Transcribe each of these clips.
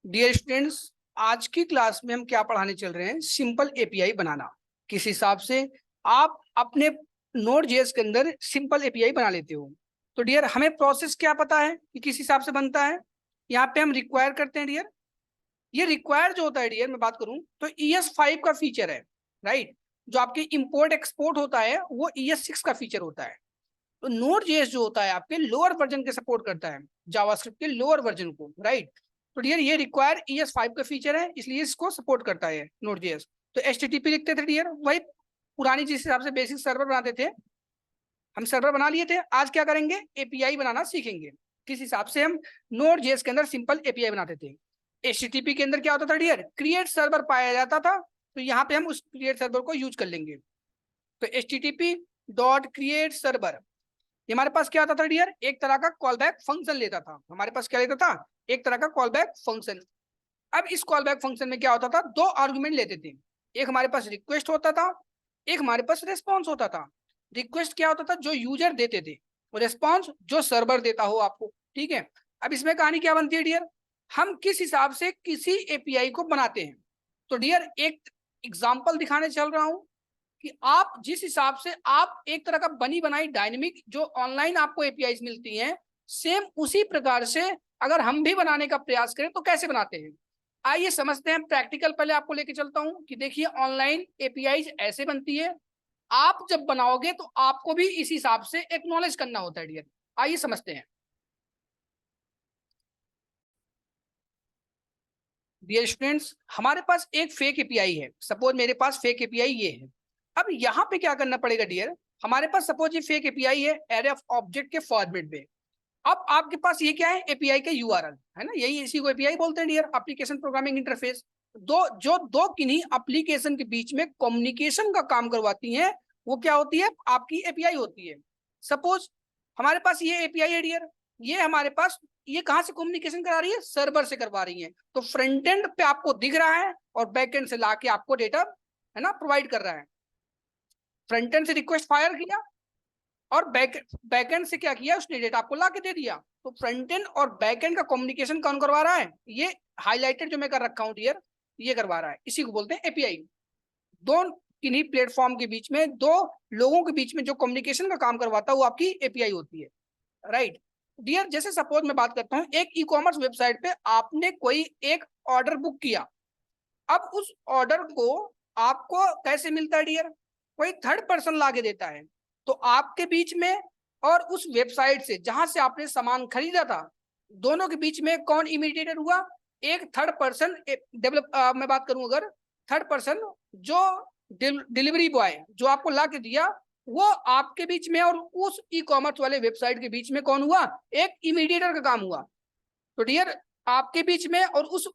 Dear students, आज की class में हम क्या पढ़ाने चल रहे हैं? सिंपल एपीआई बनाना। किस हिसाब से आप अपने नोड जेएस के अंदर सिंपल एपीआई बना लेते हो। तो डियर, हमें प्रोसेस क्या पता है कि किस हिसाब से बनता है। यहाँ पे हम रिक्वायर करते हैं डियर। ये रिक्वायर जो होता है डियर, मैं बात करूं तो ES5 का फीचर है, राइट। जो आपके इंपोर्ट एक्सपोर्ट होता है वो ES6 का फीचर होता है। तो नोड जेएस जो होता है आपके लोअर वर्जन के सपोर्ट करता है, जावास्क्रिप्ट के लोअर वर्जन को, राइट। तो डियर ये रिक्वायर ES5 का फीचर है, इसलिए इसको सपोर्ट करता है नोड जेएस। तो HTTP लिखते थे डियर, वही पुरानी जिस हिसाब से बेसिक सर्वर बनाते थे, हम सर्वर बना लिए थे। आज क्या करेंगे? एपीआई बनाना सीखेंगे। किस हिसाब से हम नोड जेएस के अंदर सिंपल एपीआई बनाते थे। HTTP के अंदर क्या होता था डियर? क्रिएट सर्वर पाया जाता था, तो यहाँ पे हम उस क्रिएट सर्वर को यूज कर लेंगे। तो HTTP.create-server हमारे पास क्या आता था डियर? एक तरह का कॉल बैक फंक्शन लेता था। हमारे पास क्या लेता था? एक तरह का कॉल बैक फंक्शन। अब इस कॉल बैक फंक्शन में क्या होता था? दो आर्गुमेंट लेते थे। एक हमारे पास रिक्वेस्ट होता था, एक हमारे पास रेस्पॉन्स होता था। रिक्वेस्ट क्या होता था? जो यूजर देते थे, और रेस्पॉन्स जो सर्वर देता हो आपको, ठीक है। अब इसमें कहानी क्या बनती है डियर? हम किस हिसाब से किसी एपीआई को बनाते हैं। तो डियर एक एग्जाम्पल दिखाने चल रहा हूं कि आप जिस हिसाब से आप एक तरह का बनी बनाई डायनेमिक जो ऑनलाइन आपको एपीआई मिलती हैं, सेम उसी प्रकार से अगर हम भी बनाने का प्रयास करें तो कैसे बनाते हैं। आइए समझते हैं। प्रैक्टिकल पहले आपको लेके चलता हूं कि देखिए ऑनलाइन एपीआई ऐसे बनती है। आप जब बनाओगे तो आपको भी इस हिसाब से एक्नॉलेज करना होता है डियर। आइए समझते हैं। डियर स्टूडेंट्स, हमारे पास एक फेक एपीआई है। सपोज मेरे पास फेक एपीआई ये है। अब यहाँ पे क्या करना पड़ेगा डियर? हमारे पास सपोज ये फेक एपीआई है एरे ऑफ ऑब्जेक्ट के फॉर्मेट में। अब आपके पास ये क्या है? एपीआई का यूआरएल है ना, यही इसी को एपीआई बोलते हैं डियर, एप्लीकेशन प्रोग्रामिंग इंटरफेस। दो किन्हीं एप्लीकेशन के बीच में कम्युनिकेशन का काम करवाती है, वो क्या होती है? आपकी एपीआई होती है। सपोज हमारे पास ये एपीआई है डियर, ये हमारे पास ये कहां से कम्युनिकेशन करा रही है? सर्वर से करवा रही है। तो फ्रंट एंड पे आपको दिख रहा है और बैक एंड से लाके आपको डेटा है ना प्रोवाइड कर रहा है। फ्रंट एंड से रिक्वेस्ट फायर किया और बैकएंड से क्या किया? उसने डेटा आपको ला के दे दिया। तो फ्रंट एंड और बैकएंड का कम्युनिकेशन कौन करवा रहा है? ये हाईलाइटेड जो मैं कर रखा हूं डियर, ये करवा रहा है। इसी को बोलते हैं एपीआई। दो किन्हीं प्लेटफॉर्म के बीच में, दो लोगों के बीच में जो कम्युनिकेशन का काम करवाता है वो आपकी एपीआई होती है, राइट। डियर जैसे सपोज मैं बात करता हूँ, एक ई कॉमर्स वेबसाइट पे आपने कोई एक ऑर्डर बुक किया। अब उस ऑर्डर को आपको कैसे मिलता है डियर? कोई थर्ड पर्सन ला के देता है। तो आपके बीच में और उस वेबसाइट से जहां से आपने सामान खरीदा था, दोनों के बीच में कौन इमीडिएटर हुआ? एक थर्ड पर्सन डेवलप। मैं बात करूं अगर थर्ड पर्सन, जो डिलीवरी बॉय जो आपको ला के दिया, वो आपके बीच में और उस ई कॉमर्स वाले वेबसाइट के बीच में कौन हुआ? एक इमीडिएटर का काम हुआ। तो डियर आपके बीच में और उस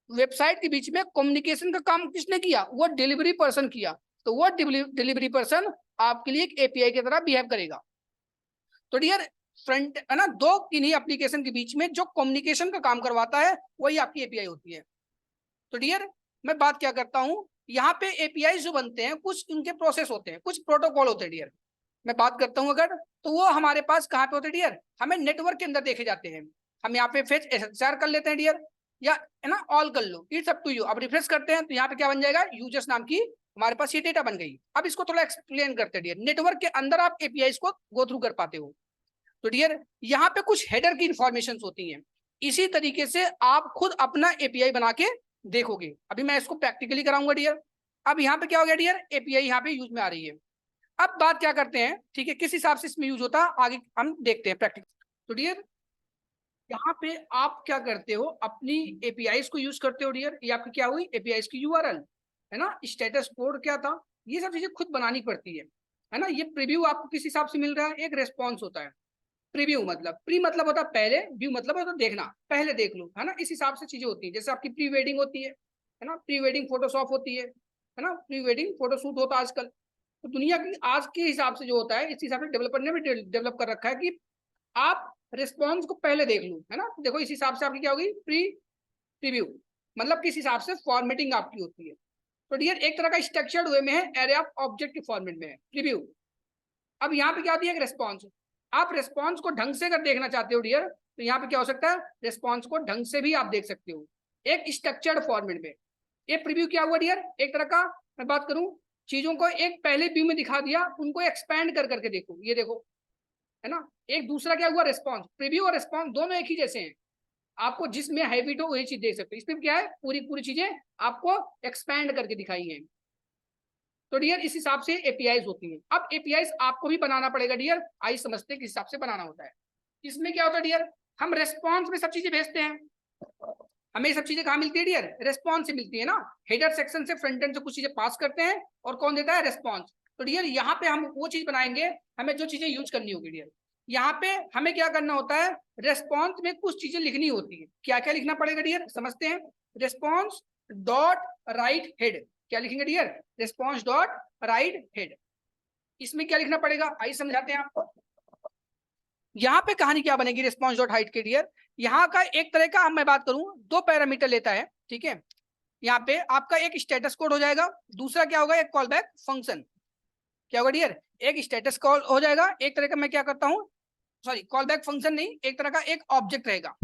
वेबसाइट के बीच में कम्युनिकेशन का काम किसने किया? वो डिलीवरी पर्सन किया। तो वो डिलीवरी पर्सन आपके लिए एक एपीआई की तरह बिहेव करेगा। तो डियर फ्रंट है ना, दो किन्हीं एप्लीकेशन के बीच में जो कम्युनिकेशन का काम करवाता है वही आपकी एपीआई होती है। तो डियर मैं बात क्या करता हूं, यहाँ पे एपीआई जो बनते हैं कुछ उनके प्रोसेस होते हैं, कुछ प्रोटोकॉल होते हैं डियर। मैं बात करता हूं अगर, तो वो हमारे पास कहाँ पे होते हैं डियर? हमें नेटवर्क के अंदर देखे जाते हैं। हम यहाँ पे फेच एसएसआर कर लेते हैं डियर, या है ना ऑल कर लो, इट्स अप टू यू। अब रिफ्रेश करते हैं तो यहाँ पे क्या बन जाएगा? यूजर्स नाम की हमारे पास ये डेटा बन गई। अब इसको थोड़ा एक्सप्लेन करते हैं डियर। नेटवर्क के अंदर आप एपीआई को गो थ्रू कर पाते हो। तो डियर यहाँ पे कुछ हेडर की इंफॉर्मेशन होती हैं। इसी तरीके से आप खुद अपना एपीआई बना के देखोगे। अभी मैं इसको प्रैक्टिकली कराऊंगा डियर। अब यहाँ पे क्या हो गया डियर? एपीआई यहाँ पे यूज में आ रही है। अब बात क्या करते हैं, ठीक है, किस हिसाब से इसमें यूज होता है आगे हम देखते हैं प्रैक्टिकल। तो डियर यहाँ पे आप क्या करते हो? अपनी एपीआई को यूज करते हो डियर। ये आपकी क्या हुई? एपीआई की यूआरएल है ना। स्टेटस कोड क्या था? ये सब चीजें खुद बनानी पड़ती है ना। ये प्रीव्यू आपको किस हिसाब से मिल रहा है? एक रेस्पॉन्स होता है। प्रीव्यू मतलब, प्री मतलब होता है पहले, व्यू मतलब होता है देखना, पहले देख लो, है ना। इस हिसाब से चीजें होती है। जैसे आपकी प्री वेडिंग होती है ना, प्री वेडिंग फोटोशॉप होती है ना, प्री वेडिंग फोटोशूट होता है आजकल। तो दुनिया की आज के हिसाब से जो होता है, इस हिसाब से डेवलपर ने भी डेवलप कर रखा है कि आप रिस्पॉन्स को पहले देख लो, है ना। देखो इस हिसाब से आपकी क्या होगी? प्री प्रीव्यू मतलब किस हिसाब से फॉर्मेटिंग आपकी होती है। तो डियर एक तरह का स्ट्रक्चर्ड वे में है, एरे ऑफ ऑब्जेक्ट के फॉर्मेट में है प्रीव्यू। अब यहाँ पे क्या होती है? एक रेस्पॉन्स। आप रेस्पॉन्स को ढंग से अगर देखना चाहते हो डियर, तो यहाँ पे क्या हो सकता है? रेस्पॉन्स को ढंग से भी आप देख सकते हो। एक स्ट्रक्चर्ड फॉर्मेट में। ये प्रीव्यू क्या हुआ डियर, एक तरह का मैं बात करूं, चीजों को एक पहले व्यू में दिखा दिया, उनको एक्सपैंड कर करके देखो, ये देखो, है ना। एक दूसरा क्या हुआ, रिस्पॉन्स। प्रीव्यू और रिस्पॉन्स दोनों एक ही जैसे हैं, आपको जिसमें हैबिट हो वही चीज देख सकते हो। इसमें क्या है, पूरी पूरी चीजें आपको एक्सपैंड करके दिखाई हैं। तो डियर इस हिसाब से एपीआईज होती हैं। अब एपीआईज आपको भी बनाना पड़ेगा डियर, आई समझते हैं किस हिसाब से बनाना होता है। इसमें क्या होता है डियर, हम रेस्पॉन्स में सब चीजें भेजते हैं। हमें सब चीजें कहाँ मिलती है डियर, रेस्पॉन्स से मिलती है ना। हेडर सेक्शन से फ्रंट एंड से कुछ चीजें पास करते हैं और कौन देता है, रेस्पॉन्स। तो डियर यहाँ पे हम वो चीज बनाएंगे, हमें जो चीजें यूज करनी होगी डियर, यहाँ पे हमें क्या करना होता है, रेस्पॉन्स में कुछ चीजें लिखनी होती है। क्या क्या लिखना पड़ेगा डियर, समझते हैं। रेस्पॉन्स डॉट राइट हेड, क्या लिखेंगे dear, response dot write head. इसमें क्या लिखना पड़ेगा, आइए समझाते हैं आपको। यहाँ पे कहानी क्या बनेगी रिस्पॉन्स डॉट हाइट के डियर, यहाँ का एक तरह का मैं बात करूं, दो पैरामीटर लेता है, ठीक है। यहाँ पे आपका एक स्टेटस कोड हो जाएगा, दूसरा क्या होगा, एक कॉल बैक फंक्शन। क्या होगा डियर, एक स्टेटस कॉल हो जाएगा, एक तरह का मैं क्या करता हूँ, सॉरी कॉल बैक फंक्शन नहीं, एक तरह का एक ऑब्जेक्ट रहेगा।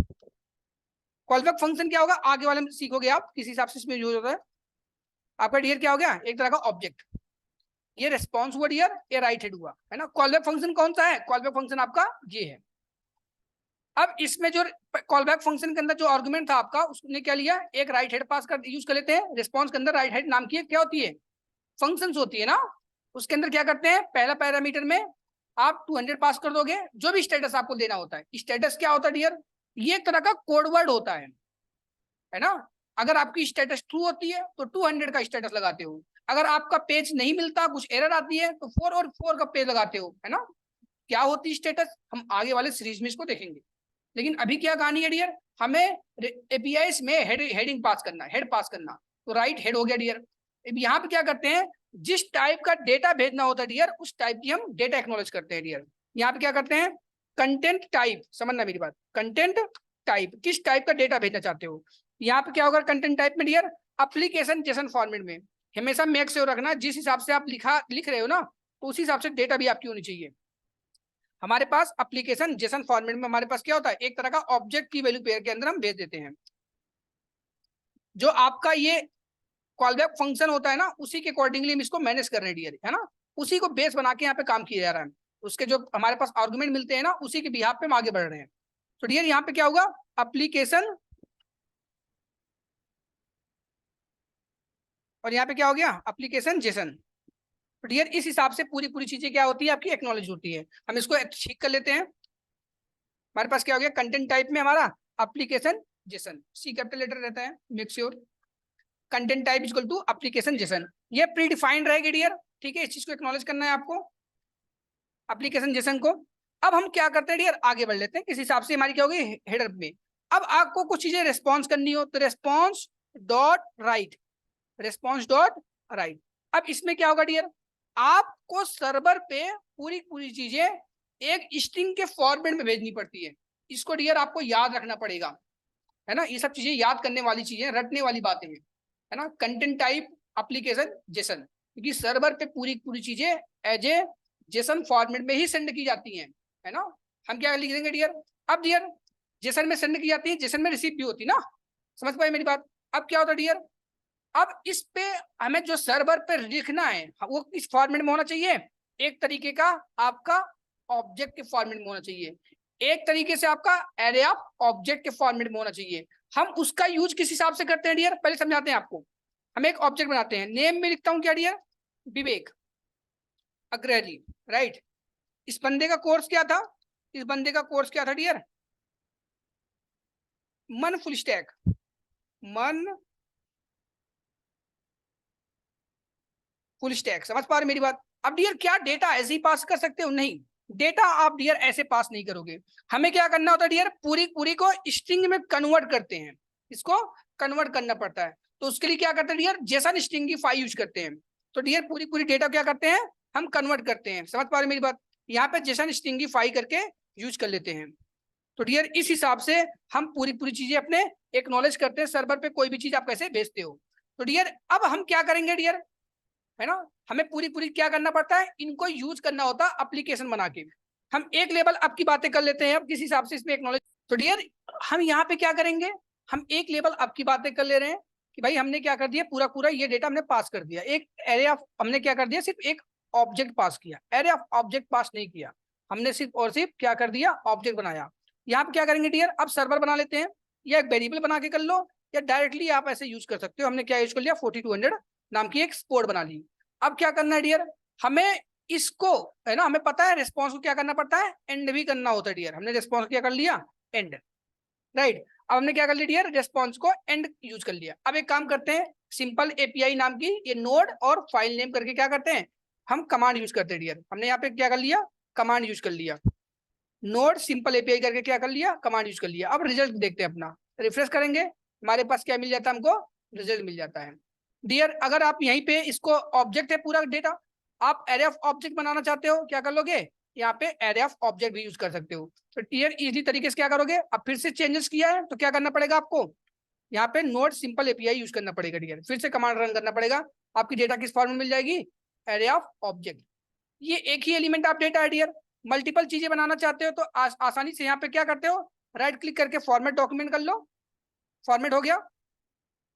कॉल बैक फंक्शन क्या होगा, आगे वाले में सीखोगे आप किस हिसाब से इसमें यूज होता है। आपका डियर क्या हो गया, एक तरह का ऑब्जेक्ट। ये रिस्पॉन्स हुआ डियर, ये राइट हेड हुआ, है ना। कॉल बैक फंक्शन कौन सा है, कॉल बैक फंक्शन आपका ये है। अब इसमें जो कॉल बैक फंक्शन के अंदर जो आर्गुमेंट था आपका, उसने क्या लिया, एक राइट हेड पास कर यूज कर लेते हैं। रिस्पॉन्स के अंदर राइट हेड नाम की क्या होती है, फंक्शंस होती है ना। उसके अंदर क्या करते हैं, पहला पैरामीटर में आप 200 पास कर दोगे, जो भी स्टेटस आपको देना होता है। स्टेटस क्या होता है डियर, ये एक तरह का कोड वर्ड होता है ना। अगर आपकी स्टेटस ट्रू होती है तो 200 का स्टेटस लगाते हो, अगर आपका पेज नहीं मिलता, कुछ एरर आती है, तो 4 और 4 का पेज लगाते हो, है ना। क्या होती है स्टेटस, हम आगे वाले सीरीज में इसको देखेंगे। लेकिन अभी क्या कहानी है डियर, हमें एपीआईस में हेडिंग पास करना, हेड पास करना। तो राइट हेड हो गया डियर। यहाँ पे क्या करते हैं, जिस टाइप का डेटा भेजना होता है डियर, उस टाइप की हम डेटा एक्नॉलेज करते हैं डियर। यहाँ पे क्या करते हैं, कंटेंट टाइप, समझना मेरी बात, कंटेंट टाइप, किस टाइप का डेटा भेजना चाहते हो। यहाँ पे क्या होगा कंटेंट टाइप में डियर, एप्लीकेशन जेसन फॉर्मेट में। हमेशा मेक श्योर रखना जिस हिसाब से आप लिख रहे हो ना, तो उसी हिसाब से डेटा भी आपकी होनी चाहिए। हमारे पास एप्लीकेशन जेसन फॉर्मेट में हमारे पास क्या होता है, एक तरह का ऑब्जेक्ट की वैल्यू पेयर के अंदर हम भेज देते हैं। जो आपका ये कॉल बैक फंक्शन होता है ना, उसी के अकॉर्डिंगली हम इसको मैनेज कर रहे हैं डियर, है ना। उसी को बेस बना के यहाँ पे काम किया जा रहा है। उसके जो हमारे पास आर्गुमेंट मिलते हैं ना, उसी के बिहाफ पे हम आगे बढ़ रहे हैं। तो डियर यहाँ पे क्या होगा, एप्लीकेशन, और यहाँ पे क्या हो गया, एप्लीकेशन जेसन। तो डियर इस हिसाब से पूरी पूरी चीजें क्या होती है आपकी, एक्नॉलेज होती है। हम इसको ठीक कर लेते हैं। हमारे पास क्या हो गया, कंटेंट टाइप में हमारा application JSON, C capital letter रहता है, make sure. Content type equal to application JSON, ये प्री डिफाइंड रहेगी डियर, ठीक है। इस चीज को एक्नॉलेज करना है आपको, एप्लीकेशन जेसन को। अब हम क्या करते हैं डियर, आगे बढ़ लेते हैं। किस हिसाब से हमारी क्या होगी, हेडर में। अब आपको कुछ चीजें रेस्पॉन्स करनी हो, तो response dot right, response dot right. अब इसमें क्या होगा डियर, आपको सर्वर पे पूरी पूरी चीजें एक स्ट्रिंग के फॉर्मेट में भेजनी पड़ती है। इसको डियर आपको याद रखना पड़ेगा, है ना। ये सब चीजें याद करने वाली चीजें, रटने वाली बातें हैं, है ना। कंटेंट टाइप एप्लीकेशन जेसन, क्योंकि सर्वर पे पूरी पूरी चीजें एज ए जेसन फॉर्मेट में ही सेंड की जाती हैं, है ना। हम क्या लिख देंगे डियर, अब डियर जेसन में सेंड की जाती है, जेसन में रिसीव भी होती है ना, समझ पाए मेरी बात। अब क्या होता है डियर, अब इस पे हमें जो सर्वर पे लिखना है वो किस फॉर्मेट में होना चाहिए, एक तरीके का आपका ऑब्जेक्ट के फॉर्मेट में होना चाहिए, एक तरीके से आपका एरे ऑफ ऑब्जेक्ट के फॉर्मेट में होना चाहिए। हम उसका यूज किस हिसाब से करते हैं डियर, पहले समझाते हैं आपको। हम एक ऑब्जेक्ट बनाते हैं, नेम में लिखता हूं क्या डियर, विवेक अग्रहरी, राइट। इस बंदे का कोर्स क्या था, इस बंदे का कोर्स क्या था डियर, मन फुल स्टैक, मन फुल स्टैक, समझ पा रहे मेरी बात। अब डियर क्या डेटा ऐसे ही पास कर सकते हो, नहीं, डेटा आप डियर ऐसे पास नहीं करोगे। हमें क्या करना होता है डियर, पूरी पूरी को स्ट्रिंग में कन्वर्ट करते हैं, इसको कन्वर्ट करना पड़ता है। तो उसके लिए क्या करते हैं डियर, जेसन स्ट्रिंगिफाई यूज करते हैं। तो डियर पूरी पूरी डेटा क्या करते हैं, हम कन्वर्ट करते हैं, समझ पा रहे मेरी बात। यहाँ पे जेसन स्ट्रिंगिफाई करके यूज कर लेते हैं। तो डियर इस हिसाब से हम पूरी पूरी चीजें अपने एक्नॉलेज करते हैं, सर्वर पे कोई भी चीज आप कैसे भेजते हो। तो डियर अब हम क्या करेंगे डियर, है ना, हमें पूरी पूरी क्या करना पड़ता है, इनको यूज करना होता है एप्लीकेशन बना के। हम एक लेवल अब की बातें कर लेते हैं, अब किस हिसाब से इसमें एक्नॉलेज। तो डियर हम यहाँ पे क्या करेंगे, हम एक लेवल अब की बातें कर ले रहे हैं कि भाई हमने क्या कर दिया, पूरा पूरा ये डेटा हमने पास कर दिया, एक एरे ऑफ हमने क्या कर दिया, सिर्फ एक ऑब्जेक्ट पास किया, एरे ऑफ ऑब्जेक्ट पास नहीं किया, हमने सिर्फ और सिर्फ क्या कर दिया, ऑब्जेक्ट बनाया। यहाँ पे क्या करेंगे डियर, अब सर्वर बना लेते हैं, या एक वेरिएबल बना के कर लो, या डायरेक्टली आप ऐसे यूज कर सकते हो। हमने क्या यूज कर लिया, 4200 नाम की एक पोर्ट बना ली। अब क्या करना है डियर, हमें इसको, है ना, हमें पता है रिस्पॉन्स को क्या करना पड़ता है, एंड भी करना होता है डियर। हमने रिस्पॉन्स क्या कर लिया, एंड, राइट। अब हमने क्या कर लिया डियर, रिस्पॉन्स को एंड यूज कर लिया। अब एक काम करते हैं, सिंपल एपीआई नाम की ये नोड और फाइल नेम करके क्या करते हैं, हम कमांड यूज करते हैं डियर। हमने यहाँ पे क्या कर लिया, कमांड यूज कर लिया, नोड सिंपल एपीआई करके क्या कर लिया, कमांड यूज कर लिया। अब रिजल्ट देखते हैं अपना, रिफ्रेश करेंगे, हमारे पास क्या मिल जाता है, हमको रिजल्ट मिल जाता है डियर। अगर आप यहीं पे इसको ऑब्जेक्ट है पूरा डेटा, आप एरे ऑफ ऑब्जेक्ट बनाना चाहते हो, क्या कर लोगे, यहाँ पे एरे ऑफ ऑब्जेक्ट भी यूज कर सकते हो। तो डियर इजी तरीके से क्या करोगे, अब फिर से चेंजेस किया है तो क्या करना पड़ेगा आपको, यहाँ पे नोड सिंपल एपीआई यूज करना पड़ेगा डियर, फिर से कमांड रन करना पड़ेगा, आपकी डेटा किस फॉर्म में मिल जाएगी, एरे ऑफ ऑब्जेक्ट। ये एक ही एलिमेंट आप डेटा है डियर, मल्टीपल चीजें बनाना चाहते हो तो आसानी से यहाँ पे क्या करते हो, राइट क्लिक करके फॉर्मेट डॉक्यूमेंट कर लो, फॉर्मेट हो गया।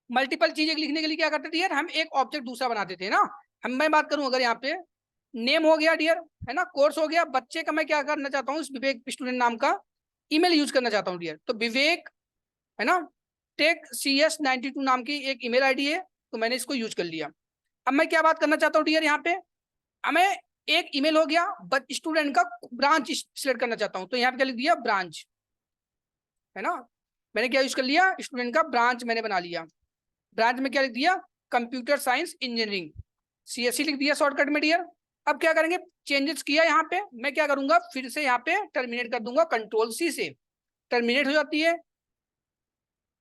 मल्टीपल चीजें लिखने के लिए क्या करते थे यार, हम एक ऑब्जेक्ट दूसरा बनाते थे ना। मैं बात करूं अगर यहाँ पे नेम हो गया डियर, है ना, कोर्स हो गया, बच्चे का मैं क्या करना चाहता हूँ, विवेक स्टूडेंट नाम का ईमेल यूज करना चाहता हूँ डियर, तो विवेक, है ना, टेक CS92 नाम की एक ईमेल आईडी है, तो मैंने इसको यूज कर लिया। अब मैं क्या बात करना चाहता हूँ डियर, यहाँ पे हमें एक ईमेल हो गया, बट स्टूडेंट का ब्रांच सिलेक्ट करना चाहता हूँ, तो यहाँ पे क्या लिख दिया, ब्रांच, है ना, मैंने क्या यूज कर लिया, स्टूडेंट का ब्रांच मैंने बना लिया। ब्रांच में क्या लिख दिया, कंप्यूटर साइंस इंजीनियरिंग, CSE लिख दिया शॉर्टकट में डियर। अब क्या करेंगे, चेंजेस किया यहाँ पे, मैं क्या करूंगा, फिर से यहाँ पे टर्मिनेट कर दूंगा, Ctrl+C से टर्मिनेट हो जाती है।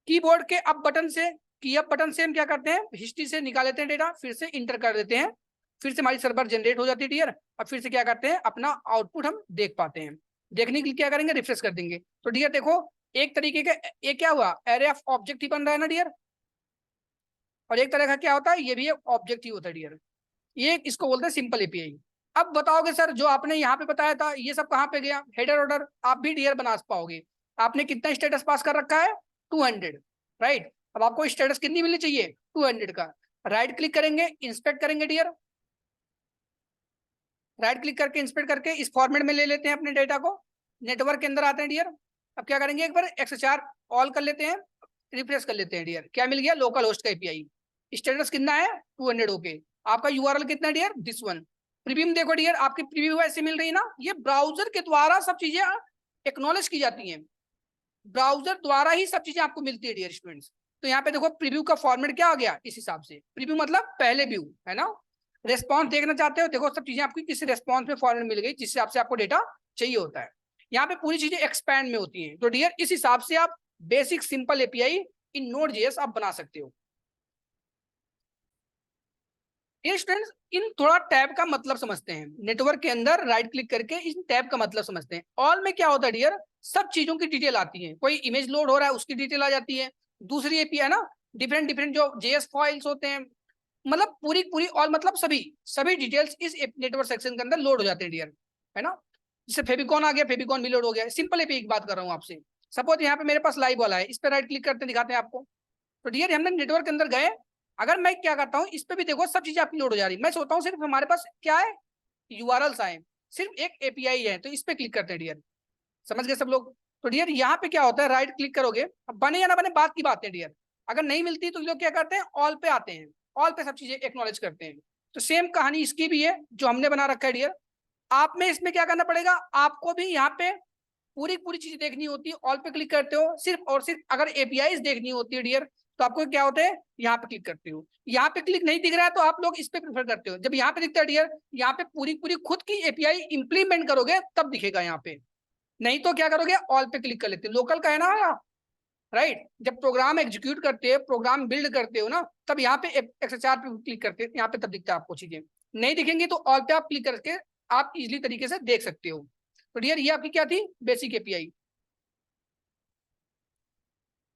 कीबोर्ड के अप बटन से, की अप बटन से हम क्या करते हैं, हिस्ट्री से निकाल लेते हैं डेटा, फिर से इंटर कर देते हैं, फिर से हमारी सर्वर जनरेट हो जाती है डियर। अब फिर से क्या करते हैं, अपना आउटपुट हम देख पाते हैं। देखने के लिए क्या करेंगे, रिफ्रेश कर देंगे, तो डियर देखो एक तरीके का ये क्या हुआ, एरे ऑफ ऑब्जेक्ट ही बन रहा है ना डियर, और एक तरह का क्या होता है, ये भी ऑब्जेक्ट ही होता है डियर। ये इसको बोलते हैं सिंपल एपीआई। अब बताओगे सर जो आपने यहाँ पे बताया था ये सब कहाँ पे गया, हेडर ऑर्डर आप भी डियर बना पाओगे। आपने कितना स्टेटस पास कर रखा है, 200, राइट। अब आपको स्टेटस कितनी मिलनी चाहिए, 200 का। राइट क्लिक करेंगे, इंस्पेक्ट करेंगे डियर, राइट क्लिक करके इंस्पेक्ट करके इस फॉर्मेट में ले लेते हैं अपने डेटा को, नेटवर्क के अंदर आते हैं डियर। अब क्या करेंगे, एक बार XHR ऑल कर लेते हैं, रिफ्रेश कर लेते हैं डियर, क्या मिल गया, लोकल होस्ट का एपीआई, स्टेटस कितना है, 200 ओके। आपका यूआरएल कितना है डियर, दिस वन। प्रीव्यू में देखो डियर, आपकी प्रीव्यू ऐसे मिल रही है ना, ये ब्राउजर के द्वारा सब चीजें एक्नॉलेज की जाती हैं, ब्राउजर द्वारा ही सब चीजें आपको मिलती है डियर स्टूडेंट्स। तो यहाँ पे देखो प्रीव्यू का फॉर्मेट क्या आ गया, इस हिसाब से, प्रीव्यू मतलब पहले व्यू, है ना। रेस्पॉन्स देखना चाहते हो, देखो सब चीजें आपकी किस रेस्पॉन्स में फॉर्मेट मिल गई, जिस हिसाब से आपको डेटा चाहिए होता है। यहाँ पे पूरी चीजें एक्सपैंड में होती हैं, तो डियर इस हिसाब से आप बेसिक सिंपल एपीआई इन Node.js आप बना सकते हो। ये स्टूडेंट्स इन थोड़ा टैब का मतलब समझते हैं, नेटवर्क के अंदर राइट क्लिक करके इन टैब का मतलब समझते हैं। ऑल में क्या होता है डियर, सब चीजों की डिटेल आती है, कोई इमेज लोड हो रहा है उसकी डिटेल आ जाती है, दूसरी एपीआई ना, डिफरेंट डिफरेंट जो JS फाइल्स होते हैं, मतलब पूरी पूरी ऑल मतलब सभी सभी डिटेल्स इस नेटवर्क सेक्शन के अंदर लोड हो जाते हैं डियर, है ना। जैसे फेविकॉन आ गया, फेविकॉन भी लोड हो गया, सिंपल एपीआई की बात कर रहा हूँ आपसे। सपोज यहाँ पे मेरे पास लाइव वाला है, इस पर राइट क्लिक करते दिखाते हैं आपको, तो डियर हमने नेटवर्क के अंदर गए, अगर मैं क्या करता हूँ, इस पे भी देखो सब चीजें आपकी लोड हो जा रही है, मैं सोचता हूँ सिर्फ हमारे पास क्या है, यूआरएल्स आए, सिर्फ एक एपीआई है, तो इस पे क्लिक करते हैं डियर, समझ गए सब लोग। तो डियर यहाँ पे क्या होता है, राइट क्लिक करोगे, अब बने या ना बने बात की बात है डियर, अगर नहीं मिलती तो लोग क्या करते हैं, ऑल पे आते हैं, ऑल पे सब चीजें एक्नॉलेज करते हैं। तो सेम कहानी इसकी भी है जो हमने बना रखा है डियर। आप में इसमें क्या करना पड़ेगा, आपको भी यहाँ पे पूरी पूरी चीजें देखनी होती है, ऑल पे क्लिक करते हो, सिर्फ और सिर्फ अगर एपीआई देखनी होती है डियर, तो आपको क्या होता है, यहाँ पे क्लिक करते हो। यहाँ पे क्लिक नहीं दिख रहा है तो आप लोग इस पे प्रेफर करते हो, जब यहाँ पे दिखता है डियर, यहाँ पे पूरी पूरी खुद की एपीआई इंप्लीमेंट करोगे तब दिखेगा यहाँ पे, नहीं तो क्या करोगे, ऑल पे क्लिक कर लेते हो, लोकल का है ना, राइट। जब प्रोग्राम एग्जीक्यूट करते हो, प्रोग्राम बिल्ड करते हो ना, तब यहाँ पे XHR पे क्लिक करते हैं, यहाँ पे तब दिखता है आपको चीजें, नहीं दिखेंगी तो ऑल पे आप क्लिक करके आप इजिली तरीके से देख सकते हो। तो डियर ये आपकी क्या थी, बेसिक एपीआई।